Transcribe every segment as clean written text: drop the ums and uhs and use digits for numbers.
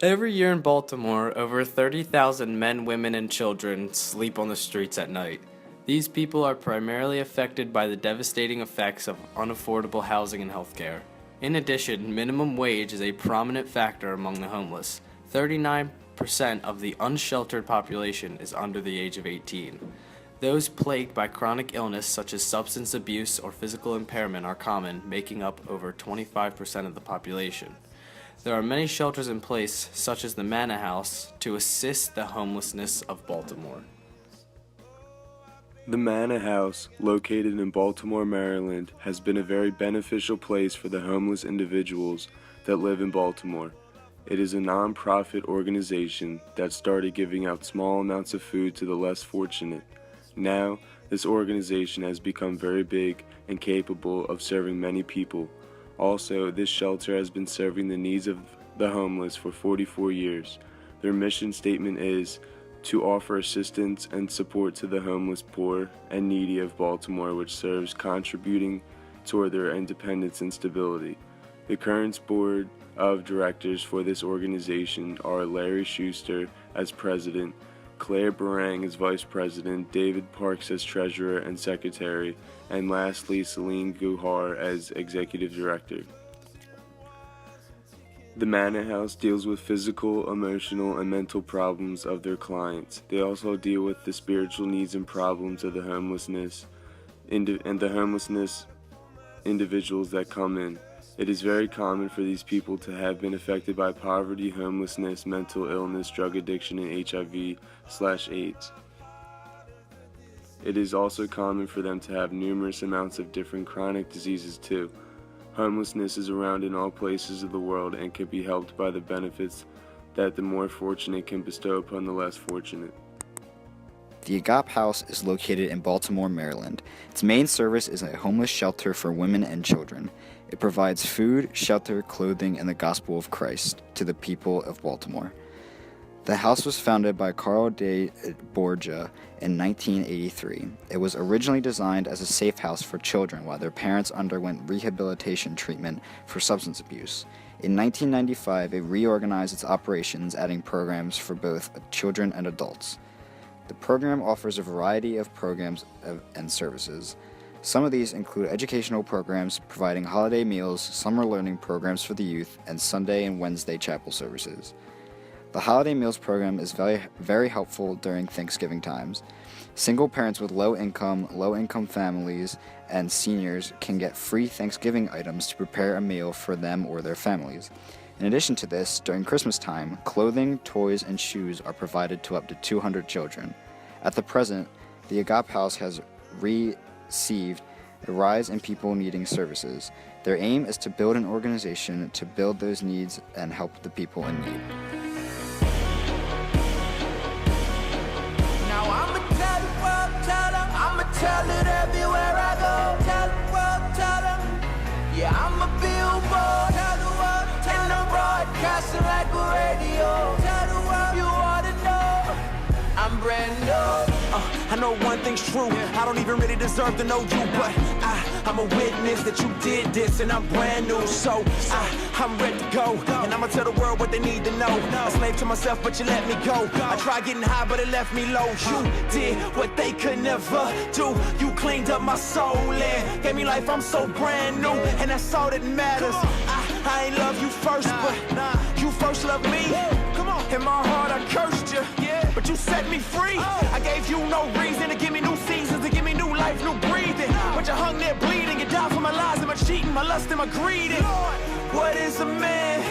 Every year in Baltimore, over 30,000 men, women, and children sleep on the streets at night. These people are primarily affected by the devastating effects of unaffordable housing and healthcare. In addition, minimum wage is a prominent factor among the homeless. 39% of the unsheltered population is under the age of 18. Those plagued by chronic illness such as substance abuse or physical impairment are common, making up over 25% of the population. There are many shelters in place, such as the Manna House, to assist the homelessness of Baltimore. The Manna House, located in Baltimore, Maryland, has been a very beneficial place for the homeless individuals that live in Baltimore. It is a non-profit organization that started giving out small amounts of food to the less fortunate. Now, this organization has become very big and capable of serving many people. Also, this shelter has been serving the needs of the homeless for 44 years. Their mission statement is to offer assistance and support to the homeless, poor, and needy of Baltimore, which serves contributing toward their independence and stability. The current board of directors for this organization are Larry Schuster as president, Claire Barang as vice president, David Parks as treasurer and secretary, and lastly Celine Guhar as executive director. The Manna House deals with physical, emotional, and mental problems of their clients. They also deal with the spiritual needs and problems of the homelessness individuals that come in. It is very common for these people to have been affected by poverty, homelessness, mental illness, drug addiction, and HIV/AIDS. It is also common for them to have numerous amounts of different chronic diseases too. Homelessness is around in all places of the world and can be helped by the benefits that the more fortunate can bestow upon the less fortunate. The Agape House is located in Baltimore, Maryland. Its main service is a homeless shelter for women and children. It provides food, shelter, clothing, and the gospel of Christ to the people of Baltimore. The house was founded by Carl de Borgia in 1983. It was originally designed as a safe house for children while their parents underwent rehabilitation treatment for substance abuse. In 1995, it reorganized its operations, adding programs for both children and adults. The program offers a variety of programs and services. Some of these include educational programs, providing holiday meals, summer learning programs for the youth, and Sunday and Wednesday chapel services. The Holiday Meals program is very helpful during Thanksgiving times. Single parents with low-income families, and seniors can get free Thanksgiving items to prepare a meal for them or their families. In addition to this, during Christmas time, clothing, toys, and shoes are provided to up to 200 children. At the present, the Agape House has received a rise in people needing services. Their aim is to build an organization to build those needs and help the people in need. Tell it everywhere I go. Tell the world, tell them. Yeah, I'm a billboard. Tell the world, tell them. Broadcasting like a radio. Tell the world you ought to know. I'm brand new. I know one thing's true. I don't even really deserve to know you, but I'm a witness that you did this, and I'm brand new. So I'm ready to go, and I'ma tell the world what they need to know. A slave to myself, but you let me go. I tried getting high, but it left me low. You did what they could never do. You cleaned up my soul and gave me life. I'm so brand new, and that's all that matters. I ain't love you first, but you first loved me. In my heart, I cursed you, but you set me free. I gave you no reason to give me new seasons, to give me new life, new breathing. But you hung there bleeding, you died for my lies and my cheating, my lust and my greed. What is a man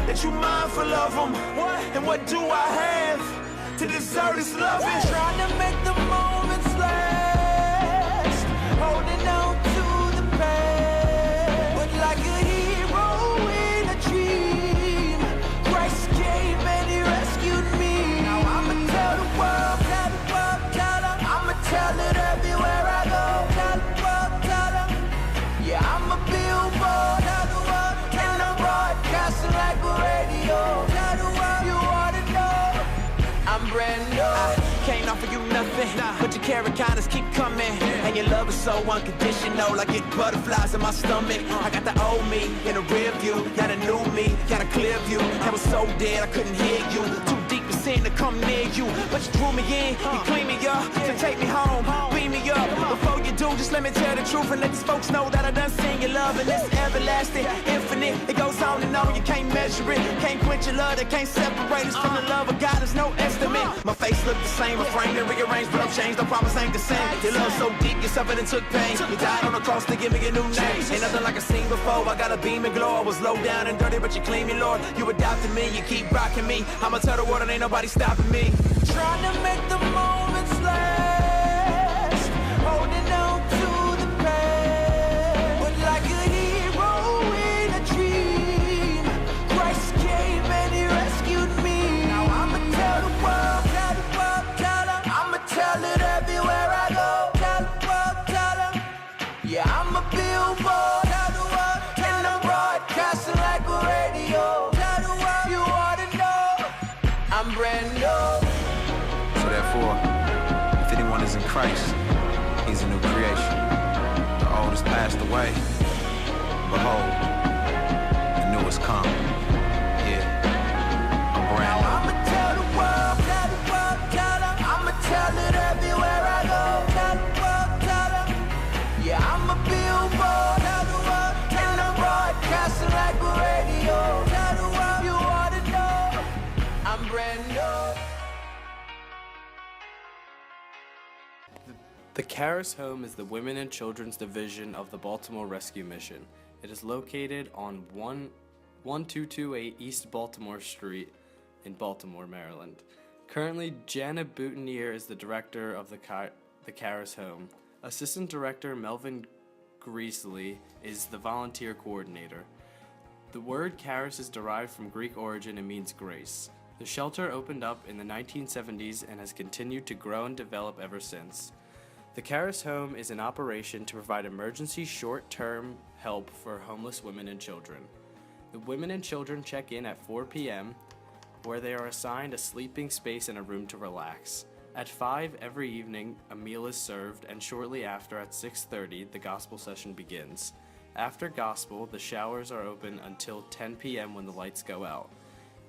that you mindful of him? And what do I have to deserve this loving? Trying to make the moments last, holding on to the past. But like a hero in a dream, Christ came and he rescued me. Now I'ma tell the world, tell them. I'ma tell it everywhere I go. Tell the world, tell them. Yeah, I'm a billboard. Tell the world, and I'm broadcasting like a radio. Tell the world you ought to know. I'm brand new. I came to offer you nothing, but your care and kindness keep coming. And your love is so unconditional, like get butterflies in my stomach. I got the old me in the rear view, got a new me, got a clear view. I was so dead I couldn't hear you, too deep in sin to come near you. But you drew me in, you clean me up, to take me home, beam me up. Before you do, just let me tell the truth and let these folks know that I done seen your love. And it's everlasting, infinite, it goes on and on. You can't measure it, can't quench your love, that can't separate us from the love of God. There's no estimate. My face look the same, reframed and rearranged, but I'm changed. I promise I ain't the same. Your love so deep, you suffered and took pain. You died on the cross to give me a new name. Ain't nothing like I seen before. I got a beam and glow. I was low down and dirty, but you clean me, Lord. You adopted me, you keep rocking me. I'ma tell the world and ain't nobody stopping me. Trying to make the moments last, holding on to the past. But like a hero in a dream, Christ came and he rescued me. Now I'ma tell the world, tell them. I'ma tell it everywhere I go. Tell the world, tell them. Yeah, I'm a billboard, tell the world, and I'm broadcasting like a radio. Tell the world you ought to know, I'm brand new. So therefore, if anyone is in Christ, he's a new creation. The old has passed away. Behold, the new has come. Yeah, I'm brand new. I'ma tell the world, tell them. I'ma tell it everywhere I go. Tell the world, tell them. Yeah, I'm a billboard, tell the world, and I'm broadcasting like a radio. Tell the world you ought to know, I'm brand new. The Caris Home is the Women and Children's Division of the Baltimore Rescue Mission. It is located on 1228 East Baltimore Street in Baltimore, Maryland. Currently, Janet Boutinier is the director of the Caris Home. Assistant Director Melvin Greasley is the volunteer coordinator. The word Caris is derived from Greek origin and means grace. The shelter opened up in the 1970s and has continued to grow and develop ever since. The Caris Home is in operation to provide emergency short-term help for homeless women and children. The women and children check in at 4 p.m., where they are assigned a sleeping space and a room to relax. At 5 every evening, a meal is served, and shortly after, at 6:30, the gospel session begins. After gospel, the showers are open until 10 p.m. when the lights go out.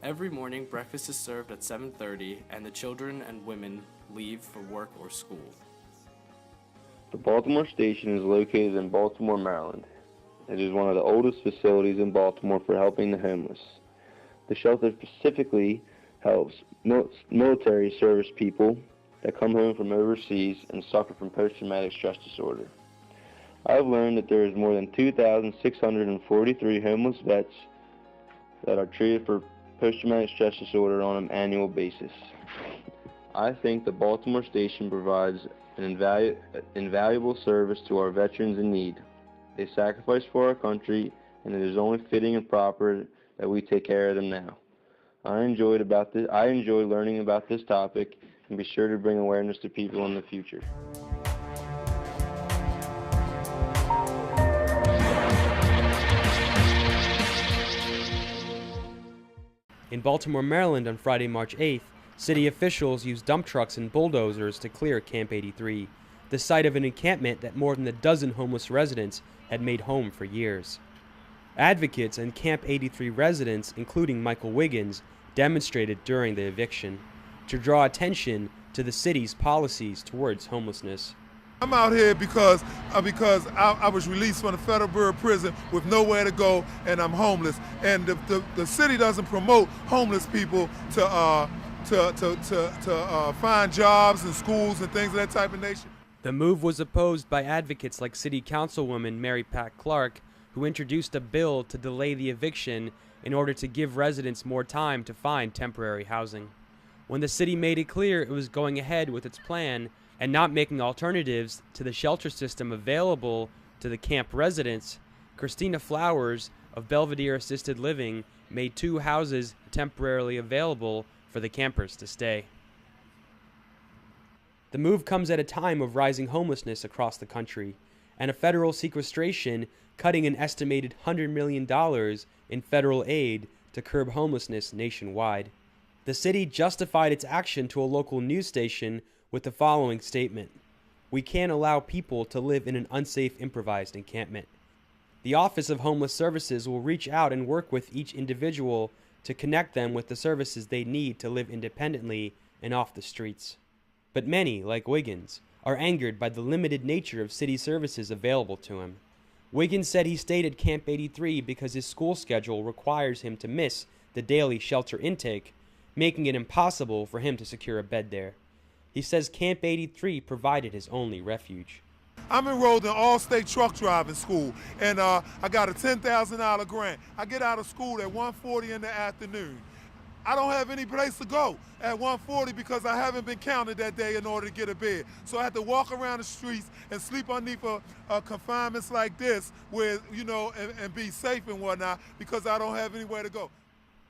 Every morning, breakfast is served at 7:30, and the children and women leave for work or school. The Baltimore station is located in Baltimore, Maryland. It is one of the oldest facilities in Baltimore for helping the homeless. The shelter specifically helps military service people that come home from overseas and suffer from post-traumatic stress disorder. I have learned that there is more than 2,643 homeless vets that are treated for post-traumatic stress disorder on an annual basis. I think the Baltimore station provides an invaluable service to our veterans in need. They sacrifice for our country, and it is only fitting and proper that we take care of them now. I enjoy learning about this topic, and be sure to bring awareness to people in the future. In Baltimore, Maryland on Friday, March 8th, city officials used dump trucks and bulldozers to clear Camp 83, the site of an encampment that more than a dozen homeless residents had made home for years. Advocates and Camp 83 residents, including Michael Wiggins, demonstrated during the eviction to draw attention to the city's policies towards homelessness. I'm out here because I was released from the Federal Bureau of Prison with nowhere to go, and I'm homeless. And the city doesn't promote homeless people to find jobs and schools and things of that type of nature. The move was opposed by advocates like City Councilwoman Mary Pat Clark, who introduced a bill to delay the eviction in order to give residents more time to find temporary housing. When the city made it clear it was going ahead with its plan and not making alternatives to the shelter system available to the camp residents, Christina Flowers of Belvedere Assisted Living made 2 houses temporarily available for the campers to stay. The move comes at a time of rising homelessness across the country and a federal sequestration cutting an estimated $100 million in federal aid to curb homelessness nationwide. The city justified its action to a local news station with the following statement: "We can't allow people to live in an unsafe improvised encampment." The Office of Homeless Services will reach out and work with each individual to connect them with the services they need to live independently and off the streets. But many, like Wiggins, are angered by the limited nature of city services available to him. Wiggins said he stayed at Camp 83 because his school schedule requires him to miss the daily shelter intake, making it impossible for him to secure a bed there. He says Camp 83 provided his only refuge. I'm enrolled in all-state truck driving school, and I got a $10,000 grant. I get out of school at 1:40 in the afternoon. I don't have any place to go at 1:40 because I haven't been counted that day in order to get a bed. So I have to walk around the streets and sleep underneath confinements like this, where and be safe and whatnot because I don't have anywhere to go.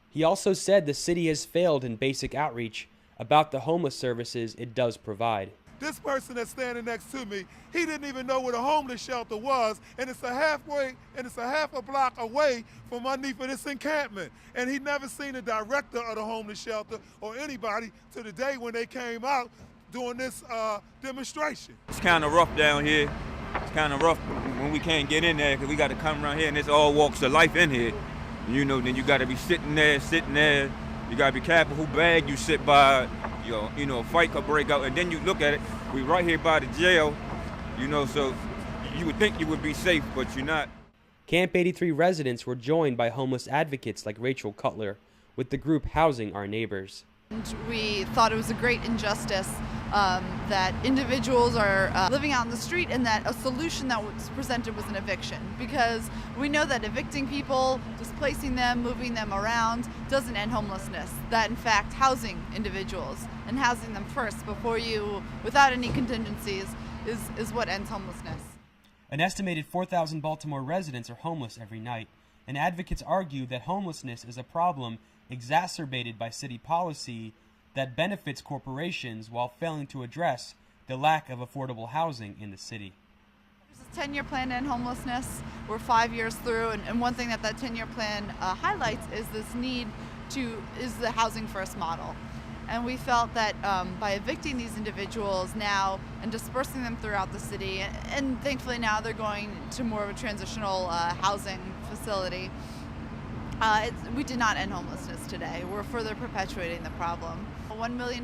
He also said the city has failed in basic outreach about the homeless services it does provide. This person that's standing next to me, he didn't even know what a homeless shelter was, and it's a half a block away from underneath of this encampment. And he'd never seen the director of the homeless shelter or anybody to the day when they came out doing this demonstration. It's kind of rough down here. It's kind of rough when we can't get in there because we got to come around here, and it's all walks of life in here. Then you got to be sitting there. You got to be careful who bag you sit by. A fight could break out, and then you look at it, we right here by the jail, so you would think you would be safe, but you're not. Camp 83 residents were joined by homeless advocates like Rachel Cutler, with the group Housing Our Neighbors. And we thought it was a great injustice that individuals are living out in the street, and that a solution that was presented was an eviction, because we know that evicting people, displacing them, moving them around doesn't end homelessness. That in fact housing individuals and housing them first before you, without any contingencies, is what ends homelessness. An estimated 4,000 Baltimore residents are homeless every night, and advocates argue that homelessness is a problem exacerbated by city policy that benefits corporations while failing to address the lack of affordable housing in the city. There's a 10-year plan to end homelessness. We're 5 years through, and one thing that 10-year plan highlights is this need is the housing first model. And we felt that by evicting these individuals now and dispersing them throughout the city, and thankfully now they're going to more of a transitional housing facility, we did not end homelessness today. We're further perpetuating the problem. $1 million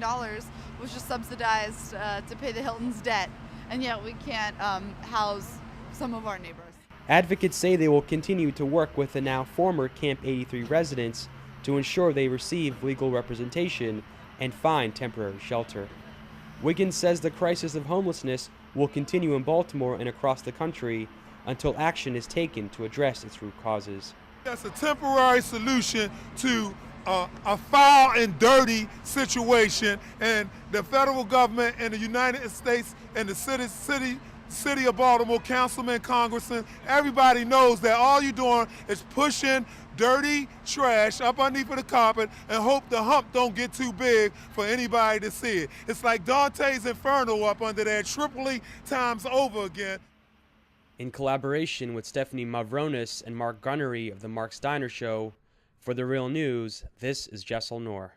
was just subsidized to pay the Hilton's debt, and yet we can't house some of our neighbors. Advocates say they will continue to work with the now former Camp 83 residents to ensure they receive legal representation and find temporary shelter. Wiggins says the crisis of homelessness will continue in Baltimore and across the country until action is taken to address its root causes. That's a temporary solution to a foul and dirty situation, and the federal government and the United States and the city of Baltimore, councilmen, congressmen, everybody knows that all you're doing is pushing dirty trash up underneath of the carpet and hope the hump don't get too big for anybody to see it. It's like Dante's Inferno up under there, triply times over again. In collaboration with Stephanie Mavronis and Mark Gunnery of The Mark Steiner Show, for The Real News, this is Jessel Noor.